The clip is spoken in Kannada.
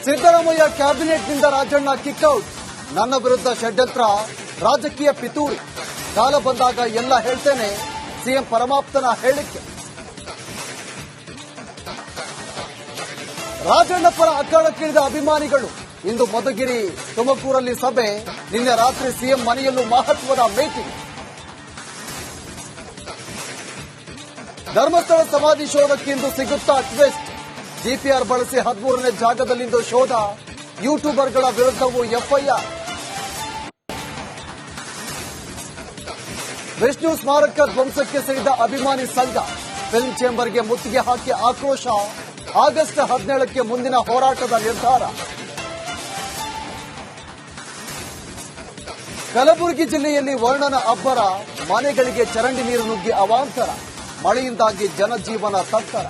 ಸಿದ್ದರಾಮಯ್ಯ ಕ್ಯಾಬಿನೆಟ್ನಿಂದ ರಾಜಣ್ಣ ಕಿಕ್ಔಟ್. ನನ್ನ ವಿರುದ್ಧ ಷಡ್ಯಂತ್ರ, ರಾಜಕೀಯ ಪಿತೂರಿ. ಕಾಲ ಬಂದಾಗ ಎಲ್ಲ ಹೇಳ್ತೇನೆ, ಸಿಎಂ ಪರಮಾಪ್ತನ ಹೇಳಿಕೆ. ರಾಜಣ್ಣ ಪರ ಅಖಾಡಕ್ಕಿಳಿದ ಅಭಿಮಾನಿಗಳು. ಇಂದು ಮಧುಗಿರಿ, ತುಮಕೂರಲ್ಲಿ ಸಭೆ. ನಿನ್ನೆ ರಾತ್ರಿ ಸಿಎಂ ಮನೆಯಲ್ಲೂ ಮಹತ್ವದ ಮೀಟಿಂಗ್. ಧರ್ಮಸ್ಥಳ ಸಮಾಧಿ ಶೋಧಕ್ಕಿಂದು ಸಿಗುತ್ತಾ ಟ್ವಿಸ್ಟ್. ಜಿಪಿಆರ್ ಬಳಸಿ 13ನೇ ಜಾಗದಲ್ಲಿಂದು ಶೋಧ. ಯೂಟ್ಯೂಬರ್ಗಳ ವಿರುದ್ಧವೂ ಎಫ್ಐಆರ್. ವಿಷ್ಣು ಸ್ಮಾರಕ ಧ್ವಂಸಕ್ಕೆ ಸೇರಿದ ಅಭಿಮಾನಿ ಸಂಘ. ಫಿಲ್ಮ್ ಚೇಂಬರ್ಗೆ ಮುತ್ತಿಗೆ ಹಾಕಿ ಆಕ್ರೋಶ. ಆಗಸ್ಟ್ 17ಕ್ಕೆ ಮುಂದಿನ ಹೋರಾಟದ ನಿರ್ಧಾರ. ಕಲಬುರಗಿ ಜಿಲ್ಲೆಯಲ್ಲಿ ವರ್ಣನ ಅಬ್ಬರ. ಮನೆಗಳಿಗೆ ಚರಂಡಿ ನೀರು ನುಗ್ಗಿ ಅವಾಂತರ. ಮಳೆಯಿಂದಾಗಿ ಜನಜೀವನ ತತ್ತರ.